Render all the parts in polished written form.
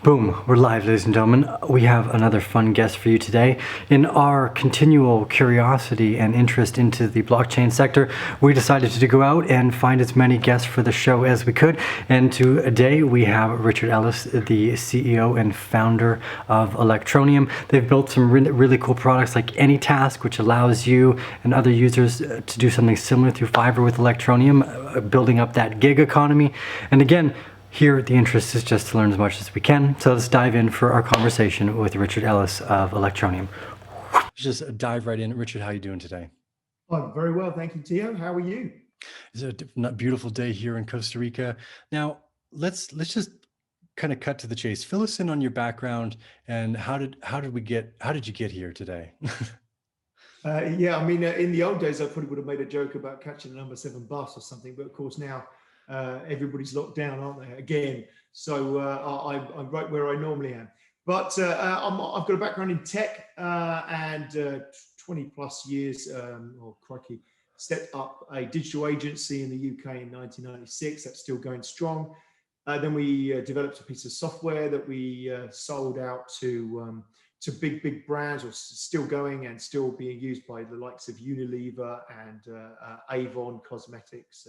Boom, we're live, ladies and gentlemen. We have another fun guest for you today. In our continual curiosity and interest into the blockchain sector, we decided to go out and find as many guests for the show as we could. And today we have Richard Ells, the CEO and founder of Electroneum. They've built some really cool products like AnyTask, which allows you and other users to do something similar through Fiverr with Electroneum, building up that gig economy. And again, here, the interest is just to learn as much as we can. So let's dive in for our conversation with Richard Ells of Electroneum. Just dive right in. Richard, how are you doing today? I'm very well, thank you, Tijo. How are you? It's a beautiful day here in Costa Rica. Now, let's just kind of cut to the chase. Fill us in on your background and how did you get here today? Yeah, I mean, in the old days, I probably would have made a joke about catching a number 7 bus or something, but of course now everybody's locked down, aren't they? Again, so I'm right where I normally am. But I've got a background in tech and 20 plus years, or crikey, set up a digital agency in the UK in 1996. That's still going strong. Then we developed a piece of software that we sold out to big brands, or still going and still being used by the likes of Unilever and Avon Cosmetics,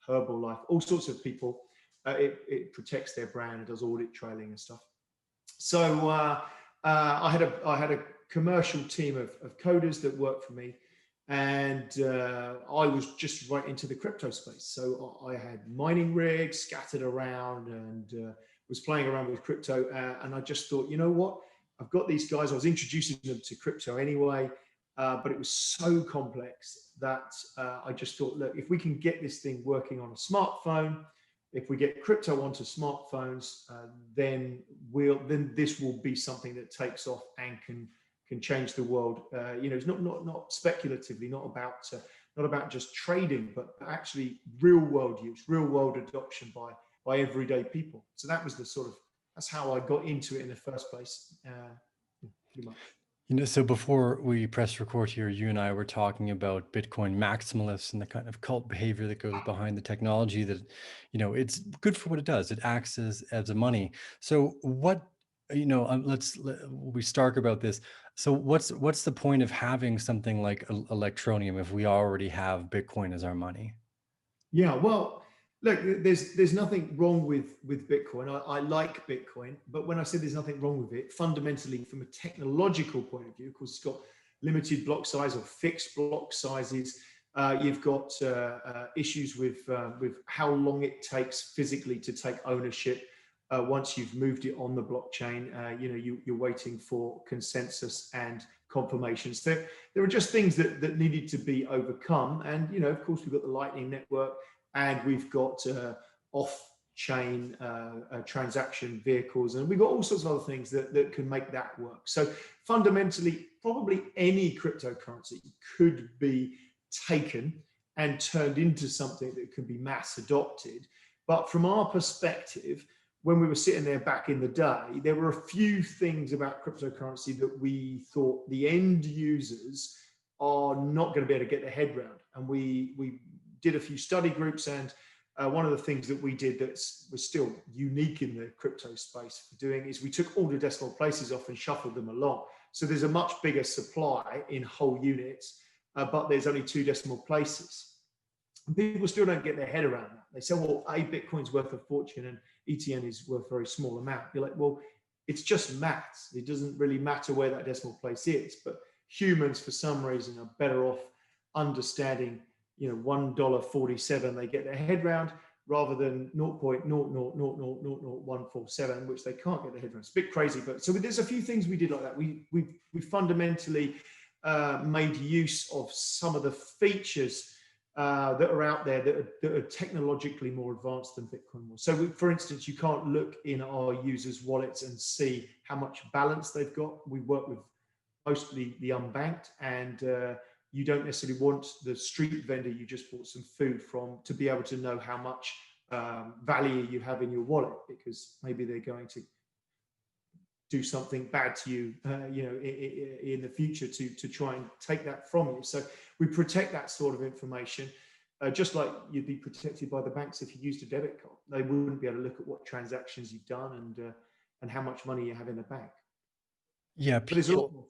Herbalife, all sorts of people. It protects their brand and does audit trailing and stuff. So I had a commercial team of coders that worked for me, and I was just right into the crypto space. So I had mining rigs scattered around and was playing around with crypto. And I just thought, you know what? I've got these guys. I was introducing them to crypto anyway, but it was so complex that I just thought, look, if we can get this thing working on a smartphone, if we get crypto onto smartphones, then this will be something that takes off and can change the world. It's not speculatively, not about just trading, but actually real world use, real world adoption by everyday people. So that's how I got into it in the first place, pretty much. So before we press record here, you and I were talking about Bitcoin maximalists and the kind of cult behavior that goes behind the technology that, it's good for what it does. It acts as a money. So what, we start about this. So what's the point of having something like Electroneum if we already have Bitcoin as our money? Yeah, well, look, there's nothing wrong with Bitcoin. I like Bitcoin, but when I say there's nothing wrong with it, fundamentally from a technological point of view, of course, it's got limited block size or fixed block sizes. You've got issues with how long it takes physically to take ownership once you've moved it on the blockchain. You're waiting for consensus and confirmations. There are just things that needed to be overcome. And, of course, we've got the Lightning Network, and we've got off-chain transaction vehicles, and we've got all sorts of other things that can make that work. So fundamentally, probably any cryptocurrency could be taken and turned into something that can be mass adopted. But from our perspective, when we were sitting there back in the day, there were a few things about cryptocurrency that we thought the end users are not going to be able to get their head around. And we did a few study groups, and one of the things that we did that was still unique in the crypto space for doing is we took all the decimal places off and shuffled them along. So there's a much bigger supply in whole units, but there's only 2 decimal places. And people still don't get their head around that. They say, well, Bitcoin's worth a fortune and ETN is worth a very small amount. You're like, well, it's just maths. It doesn't really matter where that decimal place is. But humans, for some reason, are better off understanding $1.47 they get their head round, rather than 0.0000147, which they can't get their head around. It's a bit crazy, but so there's a few things we did like that. We fundamentally made use of some of the features that are out there that are technologically more advanced than Bitcoin was. So for instance, you can't look in our users' wallets and see how much balance they've got. We work with mostly the unbanked, and you don't necessarily want the street vendor you just bought some food from to be able to know how much value you have in your wallet, because maybe they're going to do something bad to you, in the future to try and take that from you. So we protect that sort of information, just like you'd be protected by the banks if you used a debit card. They wouldn't be able to look at what transactions you've done and how much money you have in the bank. Yeah, But there's a lot more.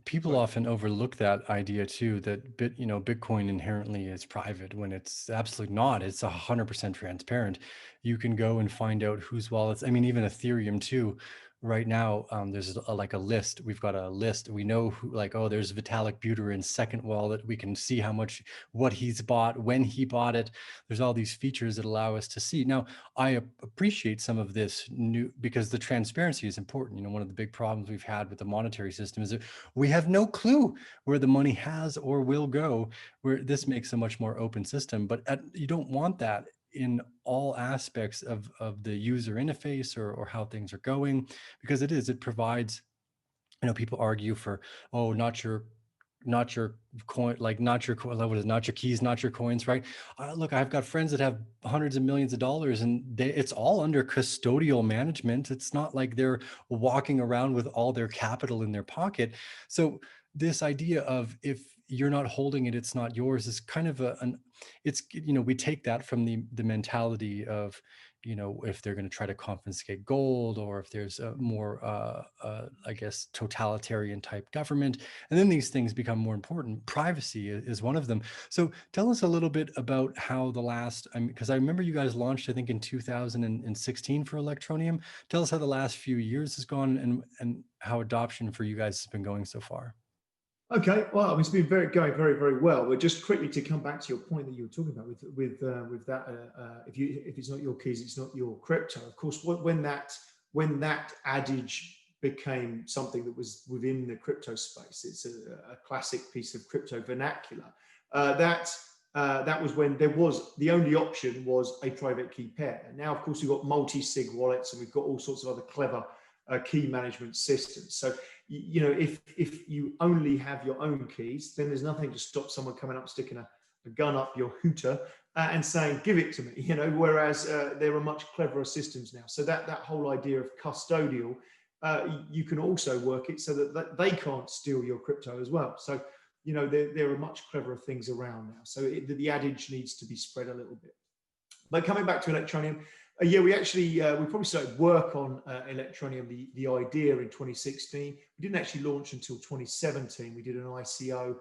people Sorry. often overlook that idea too, that Bitcoin inherently is private when it's absolutely not. It's 100% transparent. You can go and find out whose wallets. I mean, even Ethereum too. Right now, there's like a list. We've got a list. We know who, like, oh, there's Vitalik Buterin's second wallet. We can see how much, what he's bought, when he bought it. There's all these features that allow us to see. Now, I appreciate some of this new, because the transparency is important. One of the big problems we've had with the monetary system is that we have no clue where the money has or will go, where this makes a much more open system. But you don't want that in all aspects of the user interface or how things are going, because it provides, people argue for, oh, not your coin, like not your what is it, not your keys, not your coins, right? Look, I've got friends that have hundreds of millions of dollars, and it's all under custodial management. It's not like they're walking around with all their capital in their pocket. So this idea of, if you're not holding it, it's not yours, is kind of we take that from the mentality of, if they're going to try to confiscate gold, or if there's a more, I guess, totalitarian type government. And then these things become more important. Privacy is one of them. So tell us a little bit about how the last, because I remember you guys launched, I think, in 2016 for Electroneum. Tell us how the last few years has gone, and how adoption for you guys has been going so far. Okay, well, it's been going very, very well. But just quickly to come back to your point that you were talking about with that, if it's not your keys, it's not your crypto. Of course, when that adage became something that was within the crypto space, it's a classic piece of crypto vernacular. That was when the only option was a private key pair. Now, of course, we've got multi-sig wallets, and we've got all sorts of other clever key management systems. So, if you only have your own keys, then there's nothing to stop someone coming up, sticking a gun up your hooter and saying, give it to me, whereas there are much cleverer systems now. So that whole idea of custodial, you can also work it so that they can't steal your crypto as well. So, there are much cleverer things around now. So the adage needs to be spread a little bit. But coming back to Electroneum, we probably started work on Electroneum, the idea, in 2016. We didn't actually launch until 2017. We did an ICO,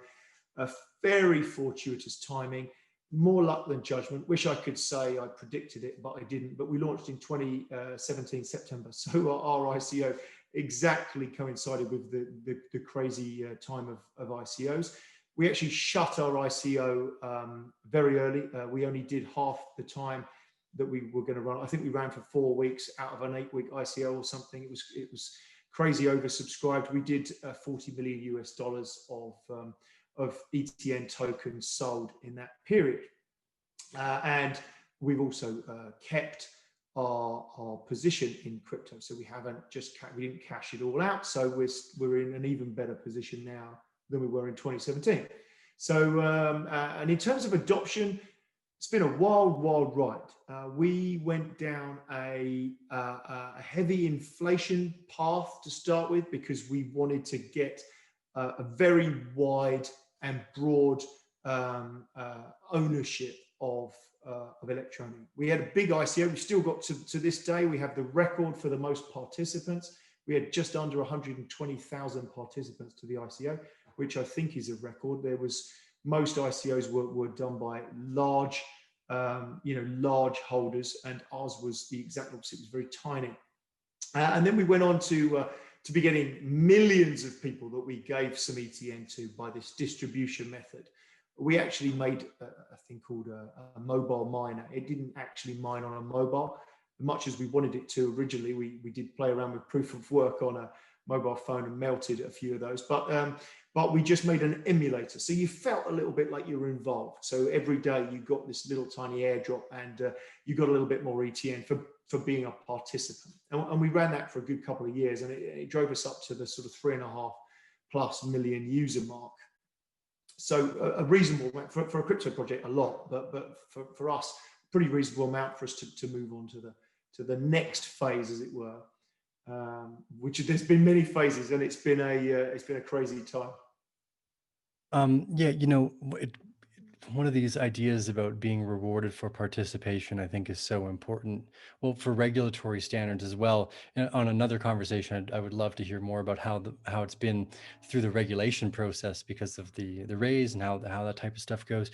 a very fortuitous timing, more luck than judgment. Wish I could say I predicted it, but I didn't. But we launched in 2017 September. So our ICO exactly coincided with the crazy time of ICOs. We actually shut our ICO very early. We only did half the time that we were going to run. I think we ran for 4 weeks out of an 8-week ICO or something. It was crazy oversubscribed. We did $40 million US of ETN tokens sold in that period, and we've also kept our position in crypto. So we didn't cash it all out. So we're in an even better position now than we were in 2017. So and in terms of adoption, it's been a wild ride. We went down a heavy inflation path to start with, because we wanted to get a very wide and broad ownership of Electroneum. We had a big ICO. We still got to this day, we have the record for the most participants. We had just under 120,000 participants to the ICO, which I think is a record. Most ICOs were done by large holders, and ours was the exact opposite. It was very tiny. And then we went on to be getting millions of people that we gave some ETN to by this distribution method. We actually made a thing called a mobile miner. It didn't actually mine on a mobile, much as we wanted it to originally. We did play around with proof of work on a mobile phone and melted a few of those, but we just made an emulator. So you felt a little bit like you were involved. So every day you got this little tiny airdrop, and you got a little bit more ETN for being a participant. And we ran that for a good couple of years, and it drove us up to the sort of 3.5+ million user mark. So a reasonable amount for a crypto project, a lot, but for us, pretty reasonable amount for us to move on to the next phase, as it were. Which there's been many phases, and it's been a crazy time. one of these ideas about being rewarded for participation, I think, is so important. Well, for regulatory standards as well. And on another conversation, I would love to hear more about how it's been through the regulation process because of the raise and how that type of stuff goes.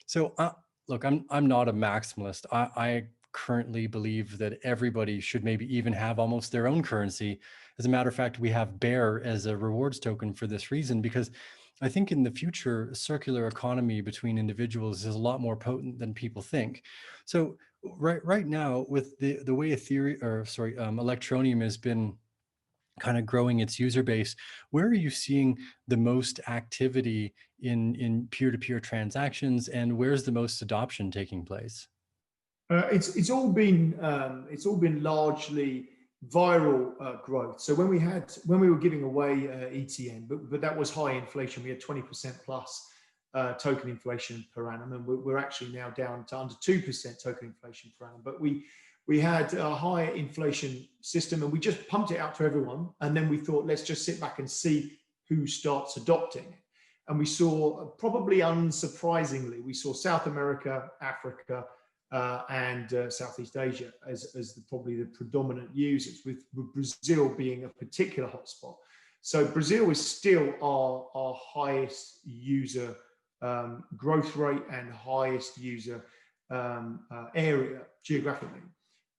So, look, I'm not a maximalist. I currently believe that everybody should maybe even have almost their own currency. As a matter of fact, we have Bear as a rewards token for this reason, because I think in the future, circular economy between individuals is a lot more potent than people think. So right now, with the way Electroneum has been kind of growing its user base, where are you seeing the most activity in peer-to-peer transactions, and where's the most adoption taking place? It's all been largely viral growth. So when we were giving away ETN, but that was high inflation. We had 20% plus token inflation per annum, and we're actually now down to under 2% token inflation per annum. But we had a high inflation system, and we just pumped it out to everyone. And then we thought, let's just sit back and see who starts adopting it. And we saw, probably unsurprisingly, we saw South America, Africa, and Southeast Asia as probably the predominant users, with Brazil being a particular hotspot. So Brazil is still our highest user growth rate and highest user area geographically.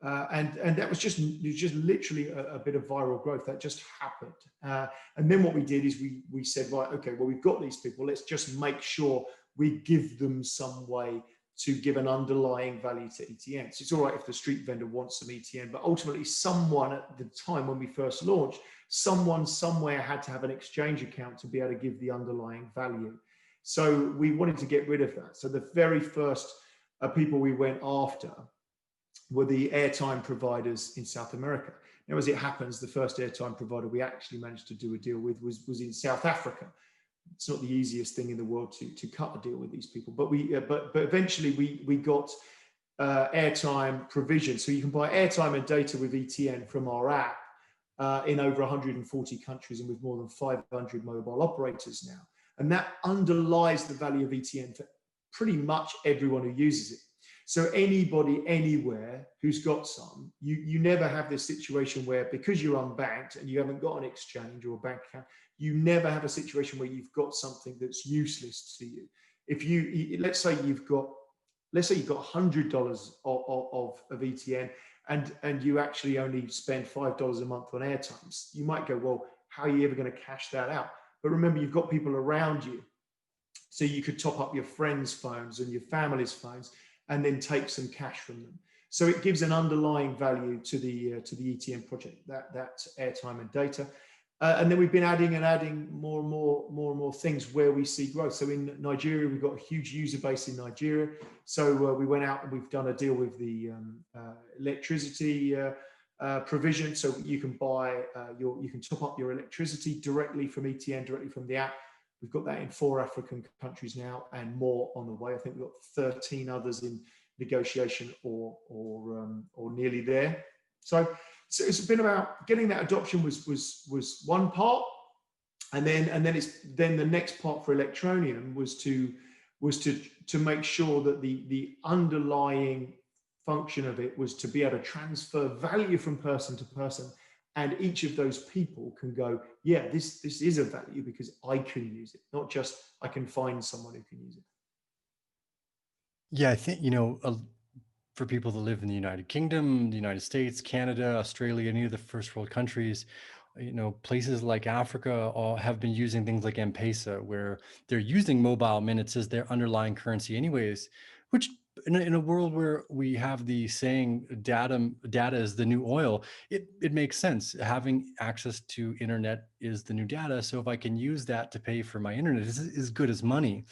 And that was just literally a bit of viral growth that just happened. And then what we did is we said, right, okay, well, we've got these people. Let's just make sure we give them some way to give an underlying value to ETN. So it's all right if the street vendor wants some ETN, but ultimately someone at the time when we first launched, someone somewhere had to have an exchange account to be able to give the underlying value. So we wanted to get rid of that. So the very first people we went after were the airtime providers in South America. Now, as it happens, the first airtime provider we actually managed to do a deal with was in South Africa. It's not the easiest thing in the world to cut a deal with these people, but but eventually we got airtime provision, so you can buy airtime and data with ETN from our app in over 140 countries and with more than 500 mobile operators now, and that underlies the value of ETN for pretty much everyone who uses it. So anybody anywhere who's got some, you never have this situation where, because you're unbanked and you haven't got an exchange or a bank account, you never have a situation where you've got something that's useless to you. If let's say you've got $100 of ETN and you actually only spend $5 a month on airtimes, you might go, well, how are you ever going to cash that out? But remember, you've got people around you, so you could top up your friends' phones and your family's phones, and then take some cash from them. So it gives an underlying value to the ETN project, that airtime and data. And then we've been adding more and more things where we see growth. So in Nigeria, we've got a huge user base in Nigeria. So we went out and we've done a deal with the electricity provision. So you can you can top up your electricity directly from ETN, directly from the app. We've got that in 4 African countries now, and more on the way. I think we've got 13 others in negotiation or nearly there. So it's been about getting that adoption was one part, and then the next part for Electroneum was to make sure that the underlying function of it was to be able to transfer value from person to person. And each of those people can go, yeah, this is a value because I can use it, not just I can find someone who can use it. Yeah, I think, for people that live in the United Kingdom, the United States, Canada, Australia, any of the first world countries, places like Africa all have been using things like M-Pesa, where they're using mobile minutes as their underlying currency anyways, which in a world where we have the saying data is the new oil, it makes sense. Having access to internet is the new data. So if I can use that to pay for my internet, is good as money.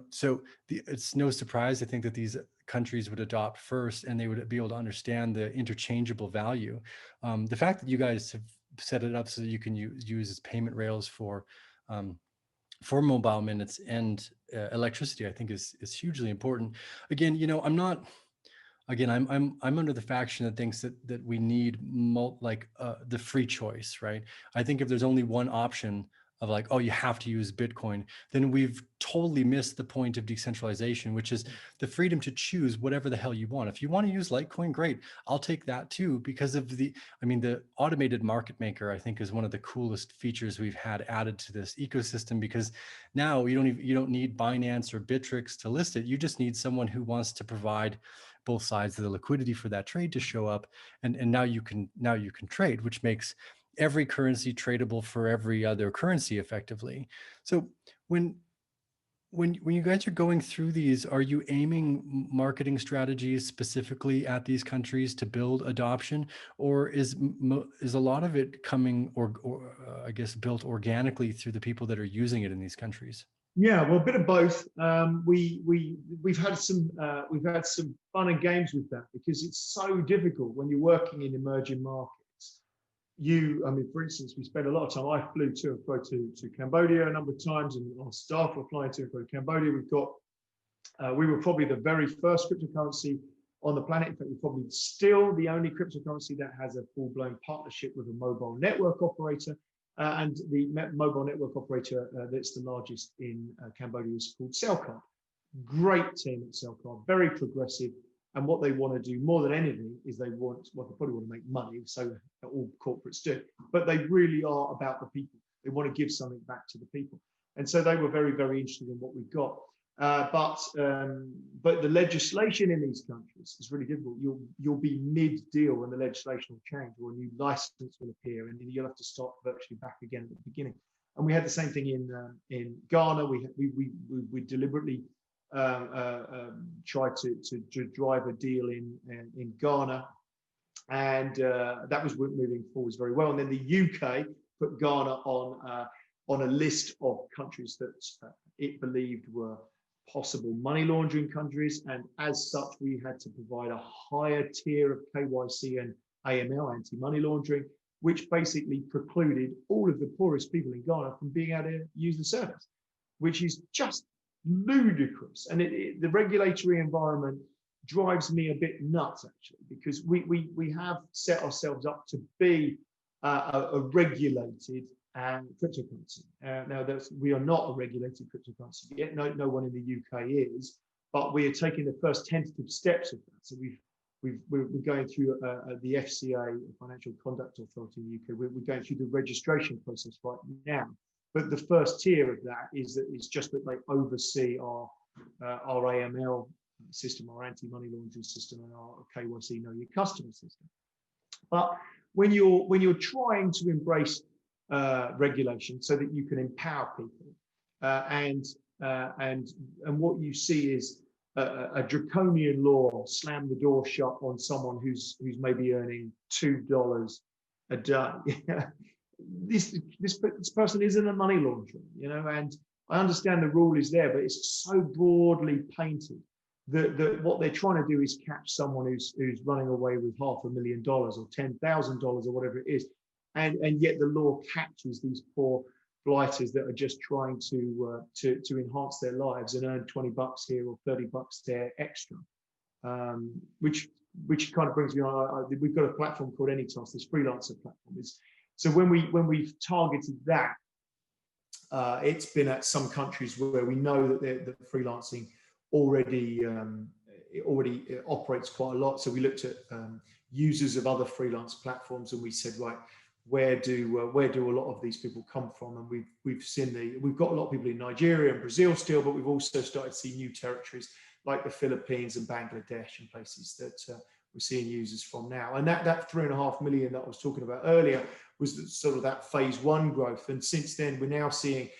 So it's no surprise, I think, that these countries would adopt first, and they would be able to understand the interchangeable value. The fact that you guys have set it up so that you can use as payment rails for mobile minutes and electricity, I think is hugely important. Again, I'm not. Again, I'm under the faction that thinks that we need the free choice, right? I think if there's only one option of like, oh, you have to use Bitcoin, then we've totally missed the point of decentralization, which is the freedom to choose whatever the hell you want. If you want to use Litecoin, great. I'll take that too, because of the automated market maker, I think, is one of the coolest features we've had added to this ecosystem, because now you don't need Binance or Bittrex to list it. You just need someone who wants to provide both sides of the liquidity for that trade to show up, and now you can trade, which makes every currency tradable for every other currency effectively. So when you guys are going through these, are you aiming marketing strategies specifically at these countries to build adoption, or is a lot of it coming or I guess built organically through the people that are using it in these countries? Yeah, well, a bit of both. We've had some fun and games with that, because it's so difficult when you're working in emerging markets. For instance, we spent a lot of time. I flew to and fro to Cambodia a number of times, and our staff were flying to and fro to Cambodia. We were probably the very first cryptocurrency on the planet. In fact, we're probably still the only cryptocurrency that has a full-blown partnership with a mobile network operator. And the mobile network operator that's the largest in Cambodia is called Cellcard. Great team at Cellcard, very progressive. And what they want to do more than anything is they probably want to make money, so all corporates do. But they really are about the people. They want to give something back to the people. And so they were very, very interested in what we've got. But the legislation in these countries is really difficult. You'll be mid-deal when the legislation will change, or a new license will appear, and then you'll have to start virtually back again at the beginning. And we had the same thing in Ghana. We deliberately tried to drive a deal in Ghana, and that was moving forwards very well. And then the UK put Ghana on a list of countries that it believed were possible money laundering countries, and as such we had to provide a higher tier of KYC and AML, anti-money laundering, which basically precluded all of the poorest people in Ghana from being able to use the service, which is just ludicrous. And the regulatory environment drives me a bit nuts, actually, because we have set ourselves up to be a regulated cryptocurrency. Now, we are not a regulated cryptocurrency yet. No one in the UK is, but we are taking the first tentative steps of that. So we're going through the FCA, Financial Conduct Authority in the UK. We're going through the registration process right now. But the first tier of that is just that they oversee our AML system, our anti-money laundering system, and our KYC, know your customer system. But when you're trying to embrace regulation so that you can empower people, and what you see is a draconian law slam the door shut on someone who's maybe earning $2 a day. This person isn't a money launderer, and I understand the rule is there, but it's so broadly painted that what they're trying to do is catch someone who's running away with $500,000 or $10,000 or whatever it is, and yet the law catches these poor blighters that are just trying to enhance their lives and earn $20 here or $30 there extra, which kind of brings me on. We've got a platform called Anytask, this Freelancer Platform. So when we've targeted that, it's been at some countries where we know that the freelancing already operates quite a lot. So we looked at users of other freelance platforms, and we said, right, where do a lot of these people come from? And we've got a lot of people in Nigeria and Brazil still, but we've also started to see new territories like the Philippines and Bangladesh and places that we're seeing users from now. And that 3.5 million that I was talking about earlier was sort of that phase one growth. And since then, we're now seeing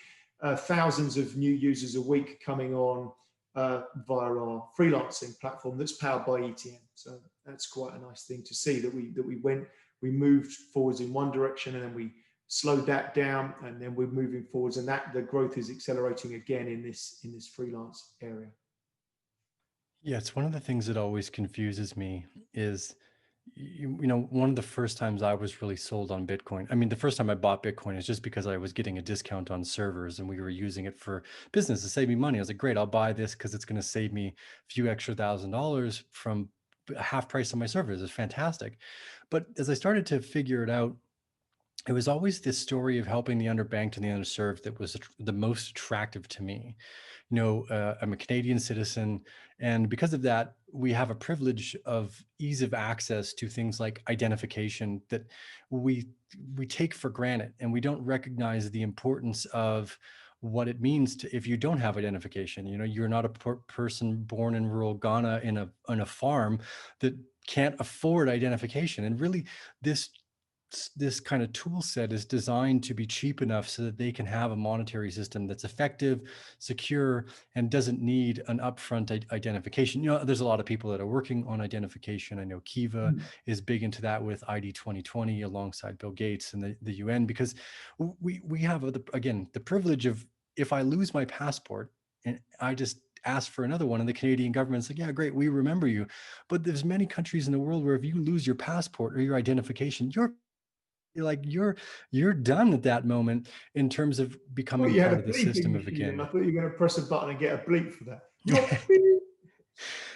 thousands of new users a week coming on via our freelancing platform that's powered by ETN. So that's quite a nice thing to see, that we moved forwards in one direction, and then we slowed that down, and then we're moving forwards, and that the growth is accelerating again in this freelance area. Yeah, it's one of the things that always confuses me is, one of the first times I was really sold on Bitcoin. I mean, the first time I bought Bitcoin is just because I was getting a discount on servers and we were using it for business to save me money. I was like, great, I'll buy this because it's going to save me a few extra $1,000 from half price on my servers. It's fantastic. But as I started to figure it out, it was always this story of helping the underbanked and the underserved that was the most attractive to me. I'm a Canadian citizen, and because of that, we have a privilege of ease of access to things like identification that we we take for granted, and we don't recognize the importance of what it means to if you don't have identification. You're not a person born in rural Ghana in a farm that can't afford identification, and really this this kind of tool set is designed to be cheap enough so that they can have a monetary system that's effective, secure, and doesn't need an upfront identification. There's a lot of people that are working on identification. I know Kiva is big into that with ID 2020 alongside Bill Gates and the UN, because we have, again, the privilege of, if I lose my passport and I just ask for another one, and the Canadian government's like, yeah, great, we remember you. But there's many countries in the world where if you lose your passport or your identification, you're done at that moment in terms of I thought becoming you had part a of the bleeping system machine, and I again. thought you were going to press a button and get a bleep for that.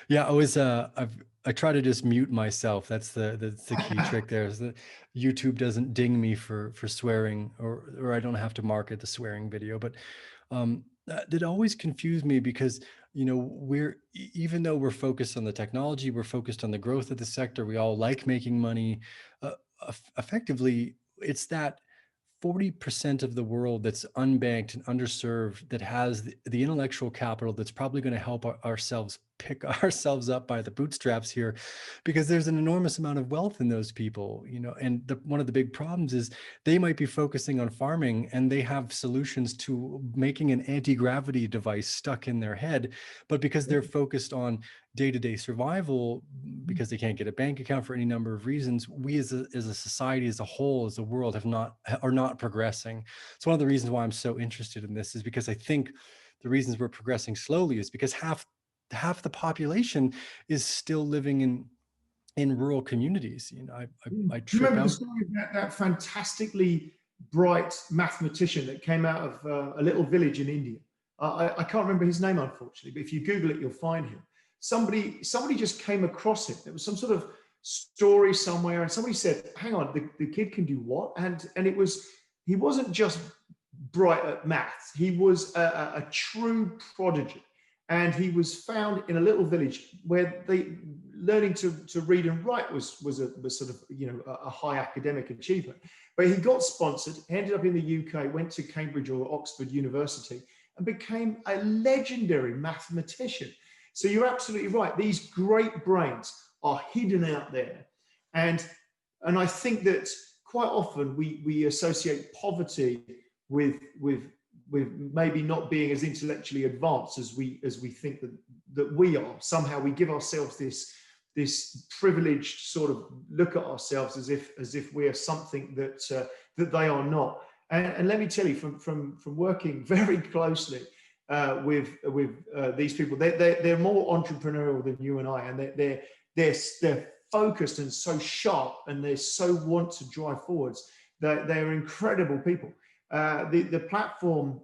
Yeah, I try to just mute myself. That's the key trick there, is that YouTube doesn't ding me for swearing, or I don't have to market the swearing video. But that always confused me, because even though we're focused on the technology, we're focused on the growth of the sector, we all like making money. Effectively, it's that 40% of the world that's unbanked and underserved that has the intellectual capital that's probably going to help ourselves pick ourselves up by the bootstraps here, because there's an enormous amount of wealth in those people. And one of the big problems is they might be focusing on farming, and they have solutions to making an anti-gravity device stuck in their head, but because they're focused on day-to-day survival, because they can't get a bank account for any number of reasons, we as a society, as a whole, as a world, are not progressing. So one of the reasons why I'm so interested in this is because I think the reasons we're progressing slowly is because half the population is still living in rural communities. I Do you trip remember the out. story of that fantastically bright mathematician that came out of a little village in India? I can't remember his name, unfortunately, but if you Google it, you'll find him. Somebody just came across him. There was some sort of story somewhere, and somebody said, hang on, the kid can do what? And he wasn't just bright at maths, he was a true prodigy. And he was found in a little village where learning to read and write was sort of a high academic achievement. But he got sponsored, ended up in the UK, went to Cambridge or Oxford University, and became a legendary mathematician. So you're absolutely right. These great brains are hidden out there, and I think that quite often we associate poverty with maybe not being as intellectually advanced as we think that we are. Somehow we give ourselves this privileged sort of look at ourselves as if we are something that they are not. And let me tell you, from working very closely with these people, they're more entrepreneurial than you and I, and they're focused and so sharp, and they so want to drive forwards. They're incredible people. The platform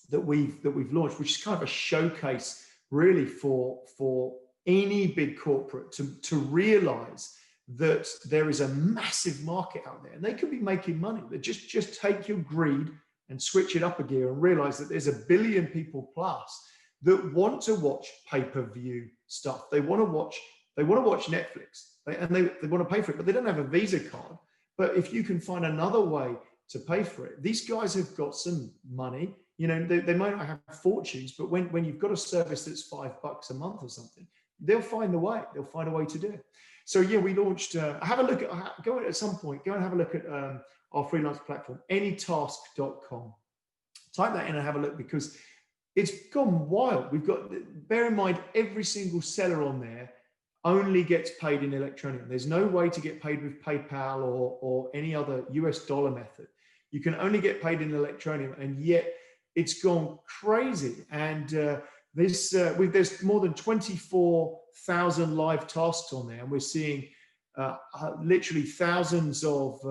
that we've launched, which is kind of a showcase really for any big corporate to realize that there is a massive market out there, and they could be making money. But just take your greed and switch it up a gear and realize that there's 1 billion people plus that want to watch pay-per-view stuff. They want to watch Netflix, and they want to pay for it, but they don't have a Visa card. But if you can find another way to pay for it, these guys have got some money. They might not have fortunes, but when you've got a service that's $5 a month or something, they'll find the way. They'll find a way to do it. So yeah, we launched. Have a look at. Go at some point. Go and have a look at our freelance platform, anytask.com. Type that in and have a look, because it's gone wild. We've got. Bear in mind, every single seller on there only gets paid in Electroneum. There's no way to get paid with PayPal or any other US dollar method. You can only get paid in Electroneum, and yet it's gone crazy. And there's more than 24,000 live tasks on there, and we're seeing literally thousands of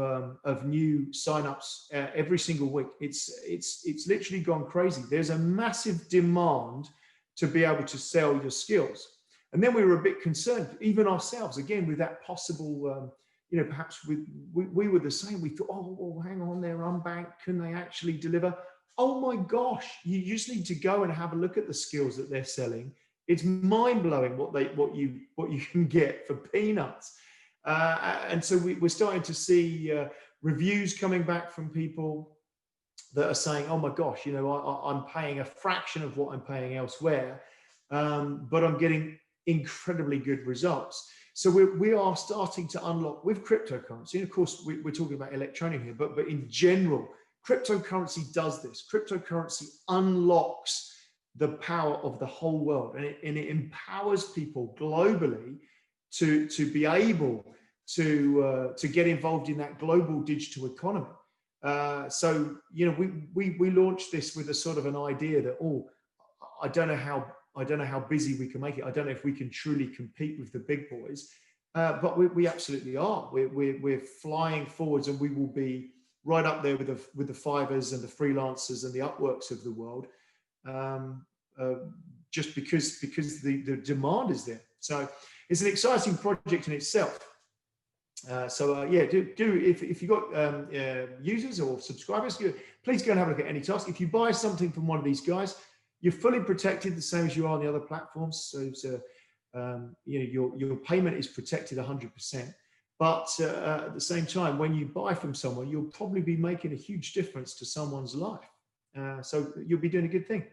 new signups every single week. It's literally gone crazy. There's a massive demand to be able to sell your skills. And then we were a bit concerned, even ourselves, again, with that possible perhaps we were the same. We thought, oh, well, hang on, they're unbanked. Can they actually deliver? Oh my gosh, you just need to go and have a look at the skills that they're selling. It's mind blowing what you can get for peanuts. And so we're starting to see reviews coming back from people that are saying, oh my gosh, I'm paying a fraction of what I'm paying elsewhere, but I'm getting incredibly good results. So we are starting to unlock with cryptocurrency. And of course, we're talking about Electroneum here, but in general, cryptocurrency does this. Cryptocurrency unlocks the power of the whole world, and it empowers people globally to be able to get involved in that global digital economy. So we launched this with a sort of an idea that, I don't know how busy we can make it. I don't know if we can truly compete with the big boys, but we absolutely are. We're flying forwards, and we will be right up there with the Fivers and the Freelancers and the Upworks of the world, just because the demand is there. So it's an exciting project in itself. If you've got users or subscribers, please go and have a look at any task. If you buy something from one of these guys, you're fully protected, the same as you are on the other platforms. So your payment is protected 100%. But at the same time, when you buy from someone, you'll probably be making a huge difference to someone's life. So you'll be doing a good thing.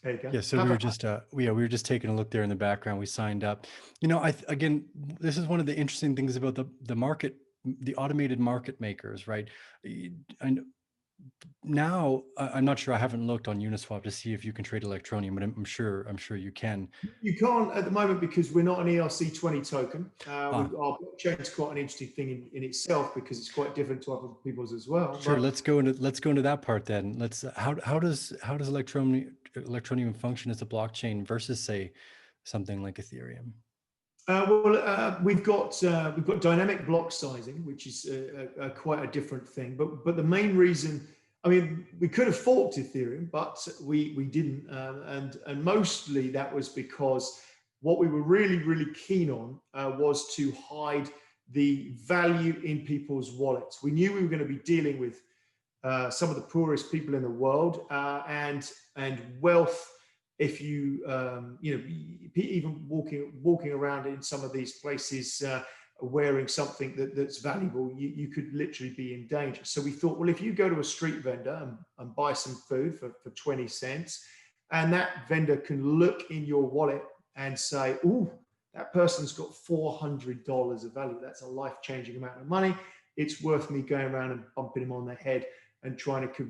There you go. Yeah, so we were just taking a look there in the background. We signed up. Again, this is one of the interesting things about the market, the automated market makers, right? And now I'm not sure. I haven't looked on Uniswap to see if you can trade Electroneum, but I'm sure you can. You can't at the moment because we're not an ERC20 token. Our blockchain is quite an interesting thing in itself because it's quite different to other people's as well. Sure. Let's go into that part then. How does Electroneum function as a blockchain versus, say, something like Ethereum? We've got dynamic block sizing, which is quite a different thing. But the main reason, we could have forked Ethereum, but we didn't, and mostly that was because what we were really, really keen on was to hide the value in people's wallets. We knew we were going to be dealing with some of the poorest people in the world, and wealth. If you even walking around in some of these places wearing something that's valuable, you could literally be in danger. So we thought, well, if you go to a street vendor and buy some food for 20 cents, and that vendor can look in your wallet and say, "Ooh, that person's got $400 of value. That's a life-changing amount of money. It's worth me going around and bumping him on the head and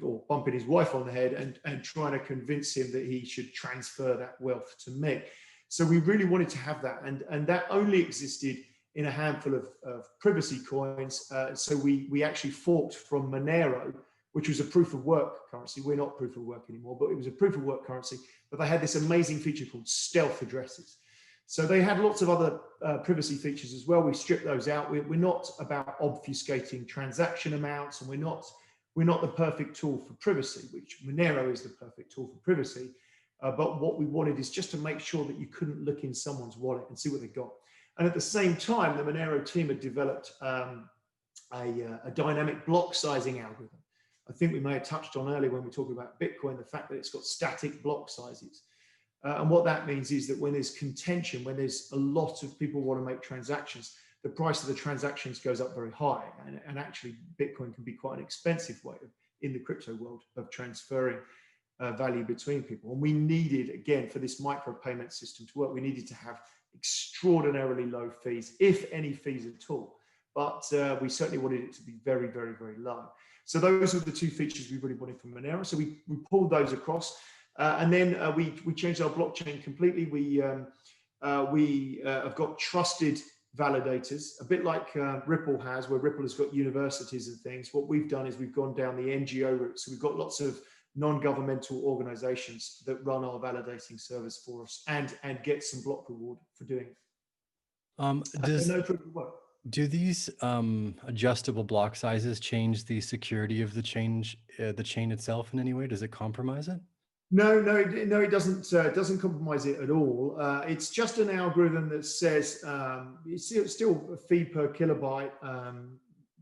or bumping his wife on the head and trying to convince him that he should transfer that wealth to me." So we really wanted to have that, and that only existed in a handful of privacy coins. So we actually forked from Monero, which was a proof of work currency. We're not proof of work anymore, but it was a proof of work currency. But they had this amazing feature called stealth addresses. So they had lots of other privacy features as well. We stripped those out. We're not about obfuscating transaction amounts, and we're not the perfect tool for privacy, which Monero is the perfect tool for privacy. But what we wanted is just to make sure that you couldn't look in someone's wallet and see what they got. And at the same time, the Monero team had developed a dynamic block sizing algorithm. I think we may have touched on earlier when we were talking about Bitcoin, the fact that it's got static block sizes. And what that means is that when there's contention, when there's a lot of people want to make transactions, the price of the transactions goes up very high. And actually, Bitcoin can be quite an expensive way in the crypto world of transferring value between people. And we needed, again, for this micropayment system to work, we needed to have extraordinarily low fees, if any fees at all. But we certainly wanted it to be very, very, very low. So those were the two features we really wanted from Monero. So we pulled those across. And then we changed our blockchain completely. We have got trusted validators, a bit like Ripple has, where Ripple has got universities and things. What we've done is we've gone down the NGO route. So we've got lots of non-governmental organizations that run our validating service for us and get some block reward for doing it. Do these adjustable block sizes change the security of the chain itself in any way? Does it compromise it? No, it doesn't compromise it at all. It's just an algorithm that says it's still a fee per kilobyte,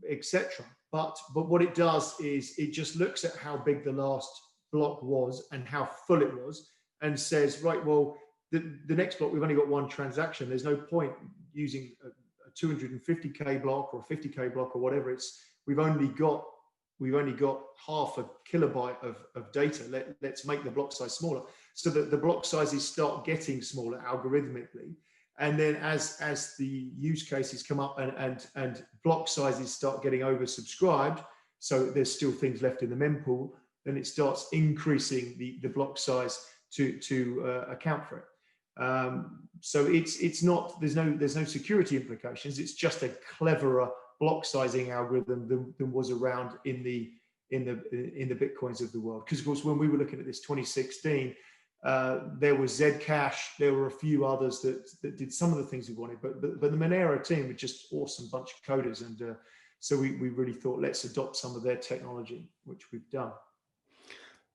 etc. But what it does is it just looks at how big the last block was and how full it was, and says, right, well, the next block, we've only got one transaction. There's no point using a 250K block or a 50K block or whatever. We've only got half a kilobyte of data. Let's make the block size smaller, so that the block sizes start getting smaller algorithmically. And then as the use cases come up and block sizes start getting oversubscribed, so there's still things left in the mempool, then it starts increasing the block size to account for it. So it's not, there's no security implications. It's just a cleverer block sizing algorithm than was around in the Bitcoins of the world. Because of course, when we were looking at this 2016, there was Zcash, there were a few others that did some of the things we wanted, but the Monero team were just awesome bunch of coders, and so we really thought, let's adopt some of their technology, which we've done.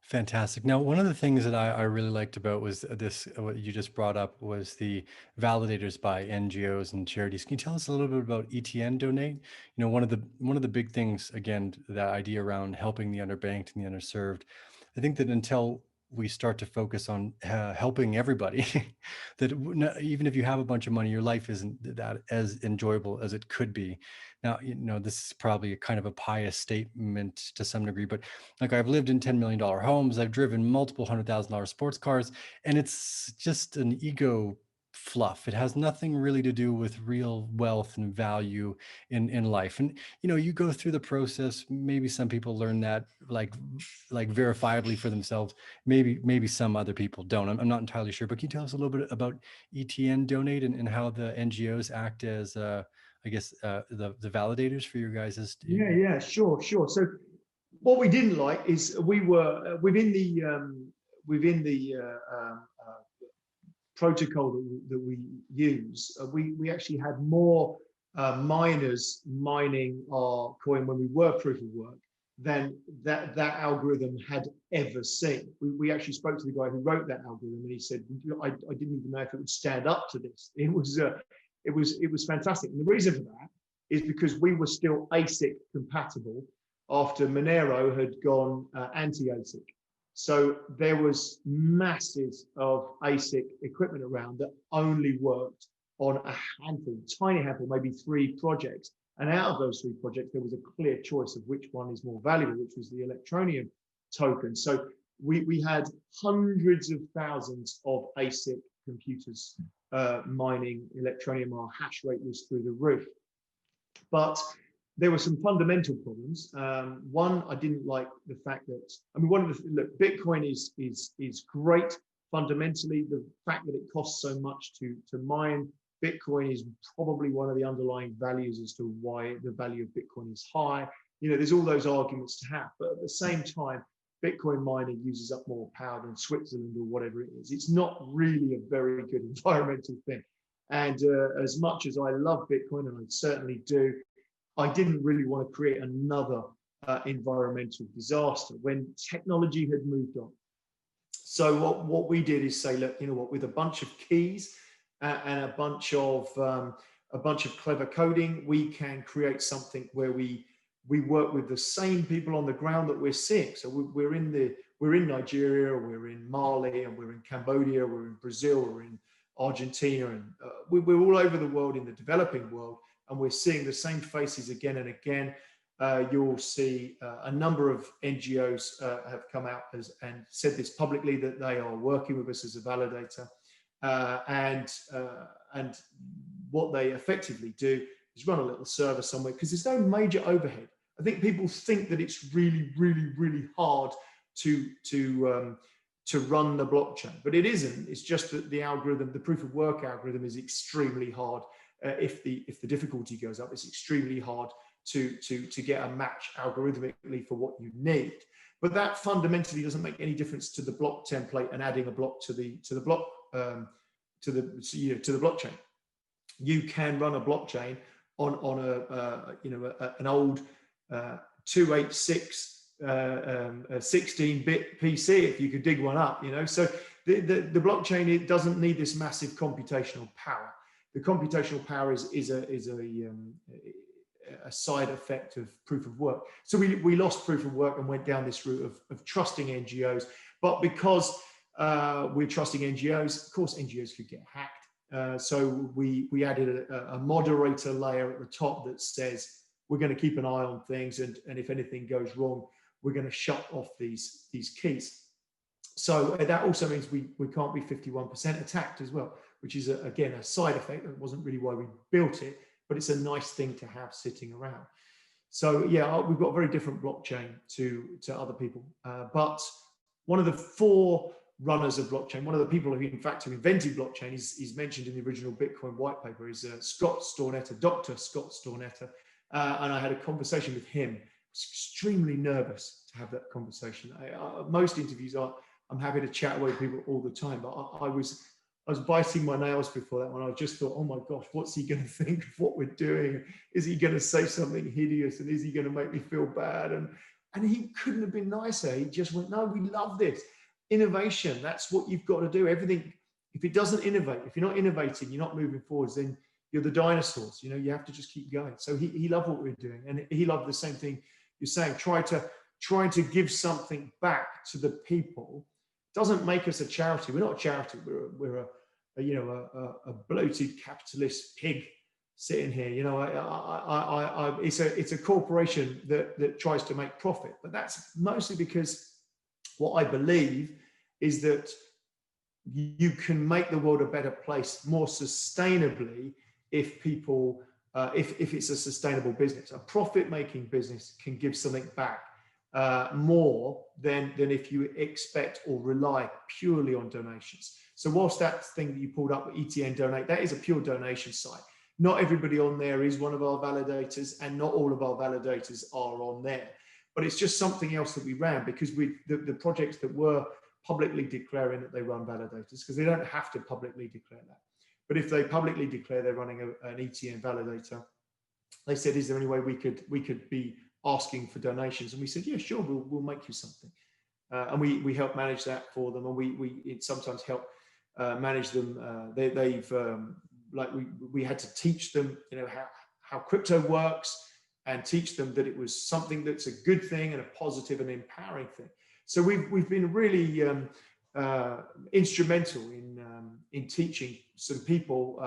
Fantastic. Now, one of the things that I really liked about was this, what you just brought up, was the validators by NGOs and charities. Can you tell us a little bit about ETN Donate? You know, one of the big things, again, that idea around helping the underbanked and the underserved. I think that until we start to focus on helping everybody, that even if you have a bunch of money, your life isn't that as enjoyable as it could be. Now, you know, this is probably a kind of a pious statement to some degree, but like, I've lived in $10 million homes, I've driven multiple $100,000 sports cars, and it's just an ego fluff. It has nothing really to do with real wealth and value in life. And you know, you go through the process. Maybe some people learn that like verifiably for themselves. Maybe some other people don't. I'm not entirely sure. But can you tell us a little bit about ETN Donate and how the NGOs act as I guess the validators for your guys'? Yeah, sure. So what we didn't like is we were within the protocol that we use. We actually had more miners mining our coin when we were proof of work than that algorithm had ever seen. We actually spoke to the guy who wrote that algorithm, and he said, I didn't even know if it would stand up to this. It was fantastic. And the reason for that is because we were still ASIC compatible after Monero had gone anti-ASIC. So there was masses of ASIC equipment around that only worked on a handful, tiny handful, maybe 3 projects. And out of those 3 projects, there was a clear choice of which one is more valuable, which was the Electroneum token. So we had hundreds of thousands of ASIC computers mining Electroneum. Our hash rate was through the roof. But there were some fundamental problems. One, I didn't like the fact that, I mean, look, Bitcoin is great fundamentally. The fact that it costs so much to mine Bitcoin is probably one of the underlying values as to why the value of Bitcoin is high. You know, there's all those arguments to have, but at the same time, Bitcoin mining uses up more power than Switzerland or whatever it is. It's not really a very good environmental thing. And as much as I love Bitcoin, and I certainly do, I didn't really want to create another environmental disaster when technology had moved on. So what we did is say, look, you know what, with a bunch of keys and a bunch of clever coding, we can create something where we work with the same people on the ground that we're seeing. So we're in Nigeria, we're in Mali, and we're in Cambodia, we're in Brazil, we're in Argentina, and we're all over the world in the developing world. And we're seeing the same faces again and again. You'll see a number of NGOs have come out and said this publicly, that they are working with us as a validator. And what they effectively do is run a little server somewhere, because there's no major overhead. I think people think that it's really, really, really hard to run the blockchain, but it isn't. It's just that the algorithm, the proof of work algorithm, is extremely hard. If the difficulty goes up, it's extremely hard to get a match algorithmically for what you need. But that fundamentally doesn't make any difference to the block template and adding a block to the blockchain. You can run a blockchain on an old 286 a 16-bit PC if you could dig one up, you know. So the blockchain, it doesn't need this massive computational power. The computational power is a side effect of proof of work. So we lost proof of work and went down this route of trusting NGOs. But because we're trusting NGOs, of course NGOs could get hacked. So we added a moderator layer at the top that says we're going to keep an eye on things, and if anything goes wrong, we're going to shut off these keys. So that also means we can't be 51% attacked as well, which is again a side effect. That wasn't really why we built it, but it's a nice thing to have sitting around. So yeah, we've got a very different blockchain to other people. But one of the four runners of blockchain, one of the people who in fact who invented blockchain is mentioned in the original Bitcoin white paper, is Scott Stornetta, Dr. Scott Stornetta. And I had a conversation with him. I was extremely nervous to have that conversation. Most interviews I'm happy to chat with people all the time, but I was biting my nails before that one. I just thought, oh my gosh, what's he going to think of what we're doing? Is he going to say something hideous, and is he going to make me feel bad? And he couldn't have been nicer. He just went, no, we love this. Innovation, that's what you've got to do. Everything, if it doesn't innovate, if you're not innovating, you're not moving forwards, then you're the dinosaurs. You know, you have to just keep going. So he loved what we were doing, and he loved the same thing you're saying. Trying to give something back to the people doesn't make us a charity. We're not a charity. We're a bloated capitalist pig sitting here. You know, it's a corporation that tries to make profit, but that's mostly because what I believe is that you can make the world a better place more sustainably if people, if it's a sustainable business. A profit-making business can give something back more than if you expect or rely purely on donations. So whilst that thing that you pulled up, ETN Donate, that is a pure donation site. Not everybody on there is one of our validators, and not all of our validators are on there. But it's just something else that we ran, because the projects that were publicly declaring that they run validators, because they don't have to publicly declare that. But if they publicly declare they're running an ETN validator, they said, is there any way we could be asking for donations? And we said, yeah, sure, we'll make you something. And we help manage that for them, and we sometimes help manage them. We had to teach them, you know, how crypto works, and teach them that it was something that's a good thing and a positive and empowering thing. So we've been really instrumental in teaching some people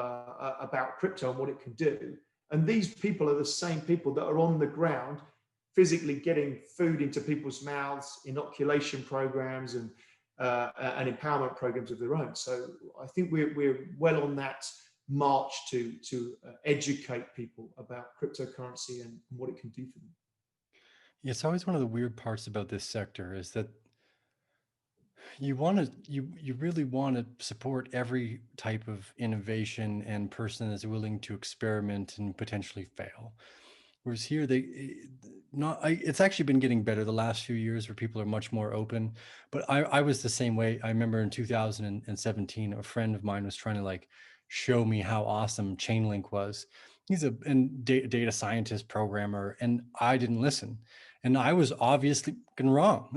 about crypto and what it can do. And these people are the same people that are on the ground physically getting food into people's mouths, inoculation programs, and empowerment programs of their own. So I think we're well on that march to educate people about cryptocurrency and what it can do for them. Yeah, it's always one of the weird parts about this sector is that you really want to support every type of innovation and person that's willing to experiment and potentially fail. Whereas here, it's actually been getting better the last few years, where people are much more open. But I was the same way. I remember in 2017, a friend of mine was trying to show me how awesome Chainlink was. He's a data scientist, programmer, and I didn't listen. And I was obviously wrong.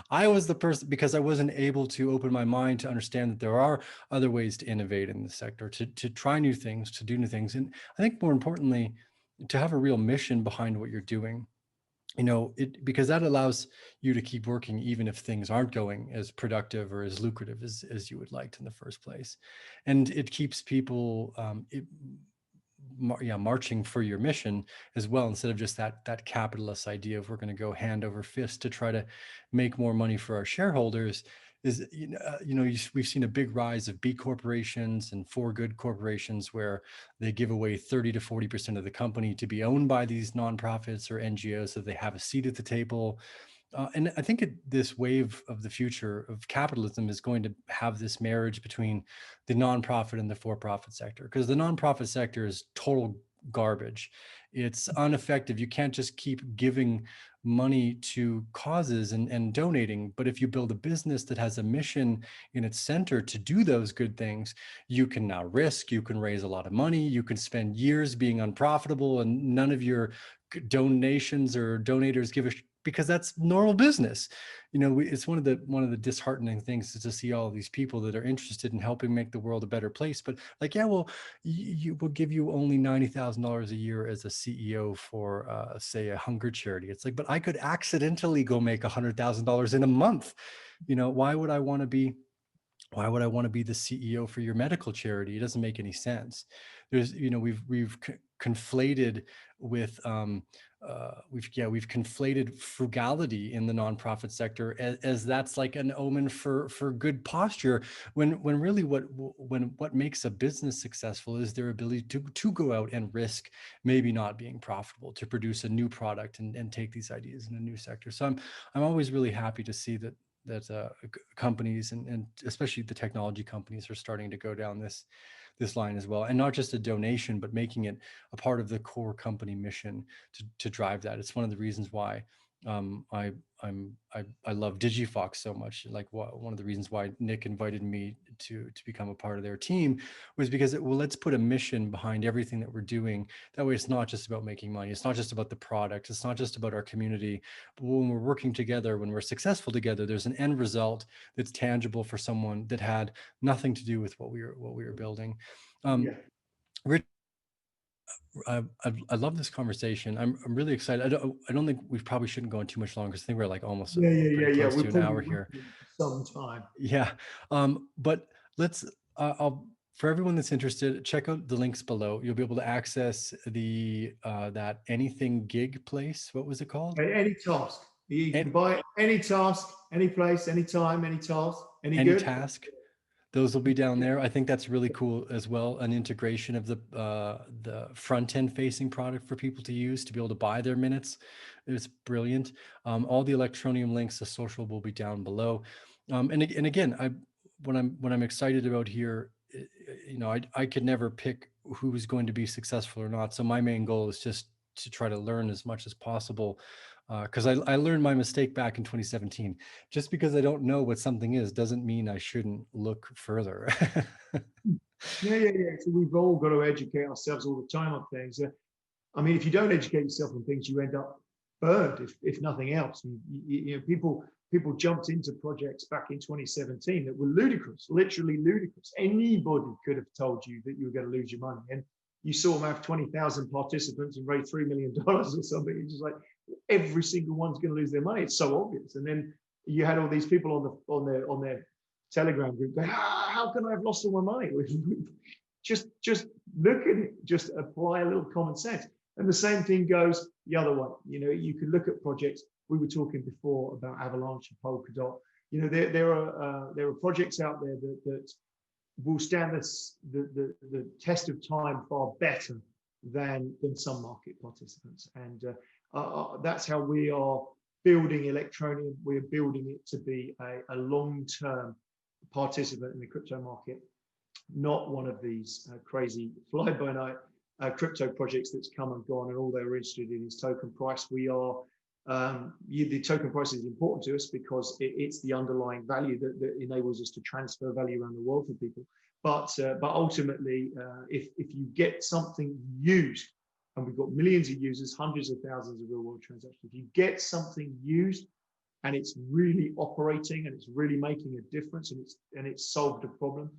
I was the person, because I wasn't able to open my mind to understand that there are other ways to innovate in the sector, to try new things, to do new things. And I think more importantly, to have a real mission behind what you're doing, you know, because that allows you to keep working even if things aren't going as productive or as lucrative as you would like in the first place. And it keeps people marching for your mission as well, instead of just that capitalist idea of we're going to go hand over fist to try to make more money for our shareholders. We've seen a big rise of B corporations and for good corporations, where they give away 30 to 40% of the company to be owned by these nonprofits or NGOs, so they have a seat at the table. And I think this wave of the future of capitalism is going to have this marriage between the nonprofit and the for-profit sector, because the nonprofit sector is total garbage. It's ineffective. You can't just keep giving money to causes and donating. But if you build a business that has a mission in its center to do those good things, you can now risk, you can raise a lot of money, you can spend years being unprofitable, and none of your donations or donators give a because that's normal business. It's one of the disheartening things is to see all these people that are interested in helping make the world a better place, but like, yeah, well, you will give you only $90,000 a year as a CEO for say a hunger charity. It's like, but I could accidentally go make $100,000 in a month. Why would I want to be the CEO for your medical charity? It doesn't make any sense. We've conflated with we've conflated frugality in the nonprofit sector as that's like an omen for good posture, when really what makes a business successful is their ability to go out and risk maybe not being profitable, to produce a new product and take these ideas in a new sector. So I'm always really happy to see that companies and especially the technology companies are starting to go down this line as well, and not just a donation, but making it a part of the core company mission to drive that. It's one of the reasons why I love DigiFox so much. Like one of the reasons why Nick invited me to become a part of their team was because let's put a mission behind everything that we're doing. That way, it's not just about making money. It's not just about the product. It's not just about our community. But when we're working together, when we're successful together, there's an end result that's tangible for someone that had nothing to do with what we were building. Yeah. Rich, I love this conversation. I'm really excited. I don't think we probably shouldn't go in too much longer, because I think we're like almost pretty close to an hour here. Some time. Yeah. But let's I'll for everyone that's interested, check out the links below. You'll be able to access the that anything gig place. What was it called? Any task. You can buy any task, any place, any time, any task, any task. Those will be down there. I think that's really cool as well. An integration of the front end facing product for people to use to be able to buy their minutes. It's brilliant. All the Electroneum links, the social, will be down below. And again, what I'm excited about here, I could never pick who's going to be successful or not. So my main goal is just to try to learn as much as possible. Because I learned my mistake back in 2017. Just because I don't know what something is doesn't mean I shouldn't look further. Yeah. So we've all got to educate ourselves all the time on things. I mean, if you don't educate yourself on things, you end up burned, if nothing else. And, people jumped into projects back in 2017 that were ludicrous, literally ludicrous. Anybody could have told you that you were going to lose your money. And you saw them have 20,000 participants and raise $3 million or something. It's just like, every single one's going to lose their money. It's so obvious. And then you had all these people on their Telegram group going, how can I have lost all my money? Just look at it. Just apply a little common sense. And the same thing goes the other way. You could look at projects. We were talking before about Avalanche and Polkadot. There are projects out there that will stand the test of time far better than some market participants. And that's how we are building Electroneum. We're building it to be a long-term participant in the crypto market, not one of these crazy fly-by-night crypto projects that's come and gone and all they're interested in is token price. We are, the token price is important to us because it's the underlying value that enables us to transfer value around the world for people. But ultimately, if you get something used, and we've got millions of users, hundreds of thousands of real world transactions. If you get something used and it's really operating and it's really making a difference and it's solved a problem,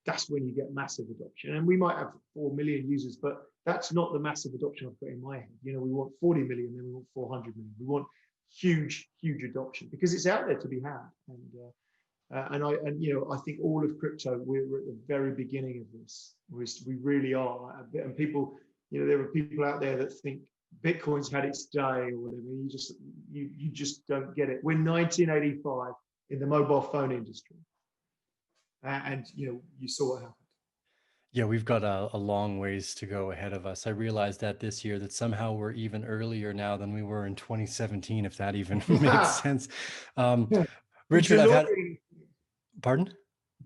that's when you get massive adoption. And we might have 4 million users, but that's not the massive adoption I've got in my head. We want 40 million, then we want 400 million. We want huge adoption because it's out there to be had. And I think all of crypto, we're at the very beginning of this. We really are. And people, there are people out there that think Bitcoin's had its day or whatever. You just don't get it. We're 1985 in the mobile phone industry, and you saw what happened. Yeah, we've got a long ways to go ahead of us. I realized that this year that somehow we're even earlier now than we were in 2017, if that even makes sense. Richard, I've had. Pardon?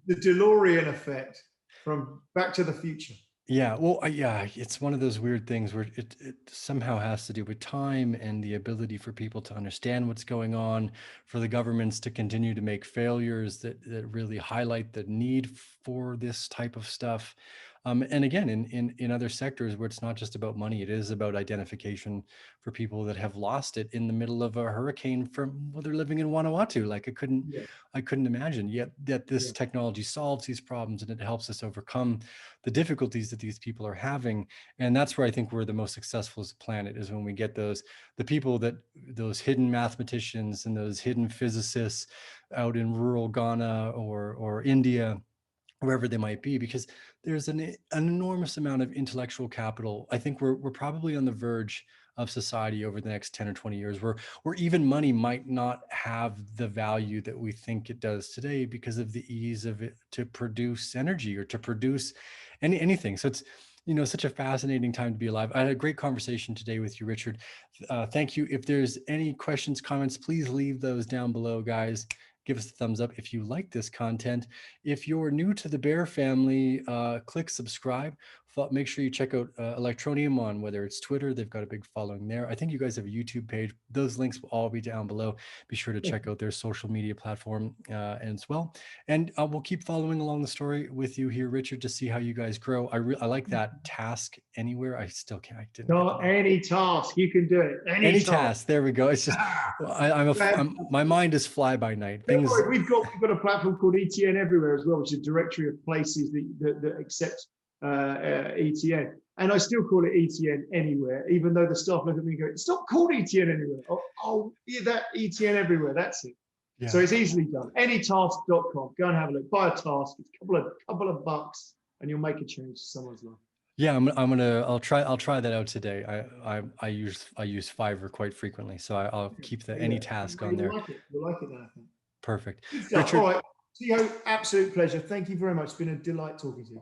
The DeLorean effect from Back to the Future. Yeah, well, yeah, it's one of those weird things where it somehow has to do with time and the ability for people to understand what's going on, for the governments to continue to make failures that really highlight the need for this type of stuff. And again, in other sectors where it's not just about money, it is about identification for people that have lost it in the middle of a hurricane from, well, they're living in Vanuatu. Like Yeah, I couldn't imagine yet that this yeah, technology solves these problems and it helps us overcome the difficulties that these people are having. And that's where I think we're the most successful as a planet, is when we get the people those hidden mathematicians and those hidden physicists out in rural Ghana or India, wherever they might be, because there's an enormous amount of intellectual capital. I think we're probably on the verge of society over the next 10 or 20 years where even money might not have the value that we think it does today because of the ease of it to produce energy or to produce anything. So it's, such a fascinating time to be alive. I had a great conversation today with you, Richard. Thank you. If there's any questions, comments, please leave those down below, guys. Give us a thumbs up if you like this content. If you're new to the Bear family, click subscribe. Make sure you check out Electroneum on whether it's Twitter. They've got a big following there. I think you guys have a YouTube page. Those links will all be down below. Be sure to check out their social media platform as well. And we'll keep following along the story with you here, Richard, to see how you guys grow. I like that task anywhere. I still can't. I didn't get not the name. any task, you can do it. Any task. There we go. It's just my mind is fly by night. Things. We've got a platform called ETN Everywhere as well, which is a directory of places that accept ETN. And I still call it ETN Anywhere, even though the staff look at me and go, it's not called ETN Anywhere. Oh yeah, that ETN Everywhere, that's it. Yeah. So it's easily done. Anytask.com. Go and have a look. Buy a task. It's a couple of bucks, and you'll make a change to someone's life. Yeah, I'll try that out today. I use Fiverr quite frequently, so I'll keep the any task on there. You'll like it then, I think. Perfect. Richard, all right, Tijo, absolute pleasure. Thank you very much. It's been a delight talking to you.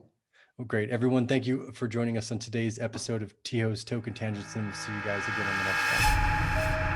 Well, great. Everyone, thank you for joining us on today's episode of Tijo's Token Tangents, and we'll see you guys again on the next one.